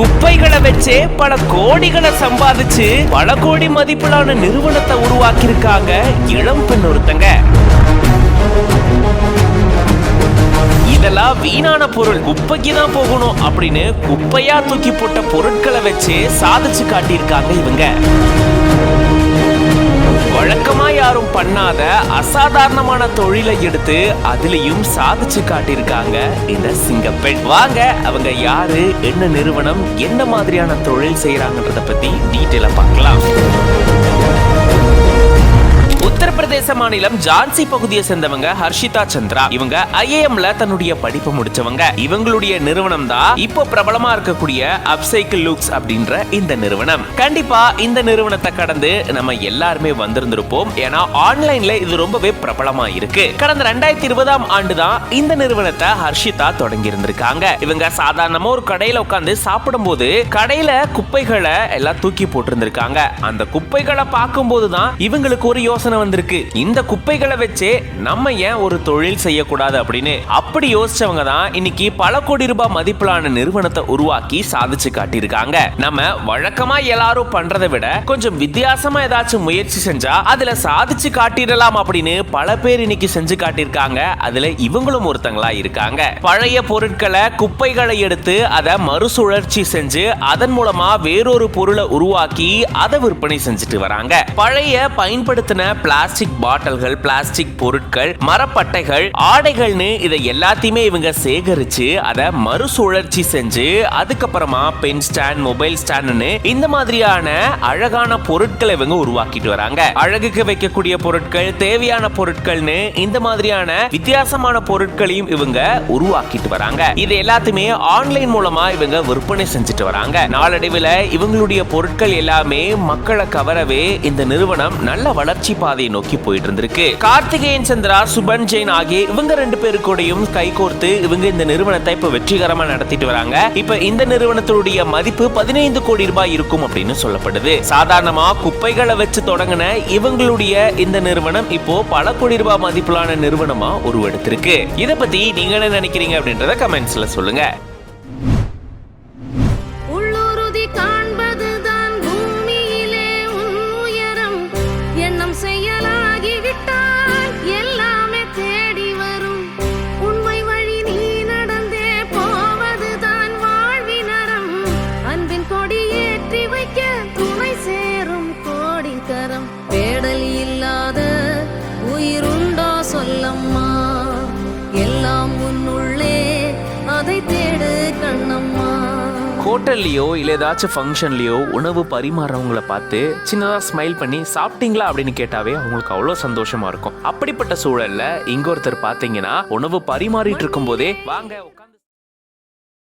குப்பைகளை வச்சே பல கோடிகளை சம்பாதிச்சு பல கோடி மதிப்பிலான நிறுவனத்தை உருவாக்கி இருக்காங்க இளம் பெண் ஒருத்தங்க. இதெல்லாம் வீணான பொருள், குப்பைக்கு தான் போகணும் அப்படின்னு குப்பையா தூக்கி போட்ட பொருட்களை வச்சு சாதிச்சு காட்டியிருக்காங்க இவங்க. வழக்கமா யாரும் பண்ணாத அசாதாரணமான தொழிலை எடுத்து அதுலயும் சாதிச்சு காட்டியிருக்காங்க இந்த சிங்கப்பெண். வாங்க அவங்க யாரு, என்ன நிறுவனம், என்ன மாதிரியான தொழில் செய்யறாங்கன்றத பத்தி டீட்டெயிலா பார்க்கலாம். உத்தரப்பிரதேச மாநிலம் ஜான்சி பகுதியை சேர்ந்தவங்க ஹர்ஷிதா சந்திரா. இவங்க ஐஏஎம்ல தன்னுடைய படிப்பு முடிச்சவங்க. இவங்களுடைய நிறுவனம் தான் இப்போ பிரபலமா இருக்கக்கூடிய அப்சைக்கிள் லுக்ஸ் அப்படின்ற இந்த நிறுவனம். கண்டிப்பா இந்த நிறுவனத்தை கடந்து நம்ம எல்லாருமே வந்திருந்திருப்போம். ஏன்னா ஆன்லைன்ல இது ரொம்பவே பிரபலமா இருக்கு. கடந்த 2020ஆம் ஆண்டு தான் இந்த நிறுவனத்தை ஹர்ஷிதா தொடங்கி இருந்திருக்காங்க. இவங்க சாதாரணமா ஒரு கடையில உட்கார்ந்து சாப்பிடும் போது கடையில குப்பைகளை எல்லாம் தூக்கி போட்டு இருந்திருக்காங்க. அந்த குப்பைகளை பார்க்கும் போதுதான் இவங்களுக்கு ஒரு யோசனை வந்திருக்கு, இந்த குப்பைகளை வச்சே நம்ம ஏன் ஒரு தொழில் செய்யக்கூடாது அப்படின்னு. அப்படி யோசிச்சவங்க தான் இன்னைக்கு பல கோடி ரூபாய் மதிப்பிலான நிறுவனத்தை உருவாக்கி சாதிச்சு காட்டியிருக்காங்க. நம்ம வழக்கமா எல்லாரும் பண்றதை விட கொஞ்சம் வித்தியாசமா ஏதாச்சும் முயற்சி செஞ்சா அதுல சாதிச்சு காட்டிடலாம் அப்படின்னு பல பேர் இன்னைக்கு செஞ்சு காட்டியிருக்காங்க. அதுல இவங்களும் ஒருத்தங்களா இருக்காங்க. பழைய பொருட்களை, குப்பைகளை எடுத்து அதை மறுசுழற்சி செஞ்சு அதன் மூலமா வேறொரு பொருளை உருவாக்கி அதை விற்பனை செஞ்சுட்டு வராங்க. பழைய பயன்படுத்தின பிளாஸ்டிக் பாட்டில்கள், பிளாஸ்டிக் பொருட்கள், மரப்பட்டைகள், ஆடைகள்னு இதை எல்லாத்தையுமே இவங்க சேகரிச்சு அதை மறுசுழற்சி செஞ்சு அதுக்கப்புறமா பென் ஸ்டாண்ட், மொபைல் ஸ்டாண்ட்னு இந்த மாதிரியான அழகான பொருட்களை இவங்க உருவாக்கிட்டு வராங்க. அழகுக்கு வைக்கக்கூடிய பொருட்கள், தேவையான பொருட்கள்னு இந்த மாதிரியான வித்தியாசமான பொருட்களையும் இவங்க உருவாக்கிட்டு வராங்க. இது எல்லாத்தையுமே ஆன்லைன் மூலமா இவங்க விற்பனை செஞ்சுட்டு வராங்க. நாளடைவில் இவங்களுடைய பொருட்கள் எல்லாமே மக்களை கவரவே இந்த நிறுவனம் நல்ல வளர்ச்சி பாதையை நோக்கி போயிட்டு இருந்திருக்கு. கார்த்திகேயன் சந்திரா, சுபன் ஜெயின் ஆகிய இவங்க 2 பேருக்கூடையும் கைகோர்த்து இவங்க இந்த நிறுவனத்தை இப்ப வெற்றிகரமா நடத்திட்டு வராங்க. இப்ப இந்த நிறுவனத்துடைய மதிப்பு 15 கோடி ரூபாய் இருக்கும் அப்படின்னு சொல்லப்படுது. சாதாரணமா குப்பைகளை வச்சு தொடங்கின இவங்களுடைய இந்த நிறுவனம் இப்போ பல கோடி ரூபாய் மதிப்பிலான நிறுவனமா உருவெடுத்திருக்கு. இதை பத்தி நீங்க என்ன நினைக்கிறீங்க அப்படின்றத கமெண்ட்ஸ்ல சொல்லுங்க. பேடல் இல்லாத உயிருண்டா சொல்லம்மா, எல்லாம் உன்னுள்ளே அதை தேடு கண்ணம்மா. ஹோட்டல்லையோ இல்லை ஏதாச்சும் ஃபங்க்ஷன்லையோ உணவு பரிமாறவங்களை பார்த்து சின்னதா ஸ்மைல் பண்ணி சாப்பிட்டீங்களா அப்படின்னு கேட்டாவே அவங்களுக்கு அவ்வளோ சந்தோஷமா இருக்கும். அப்படிப்பட்ட சூழல்ல இங்க ஒருத்தர் பார்த்தீங்கன்னா உணவு பரிமாறிட்டு இருக்கும் போதே வாங்க உட்காந்து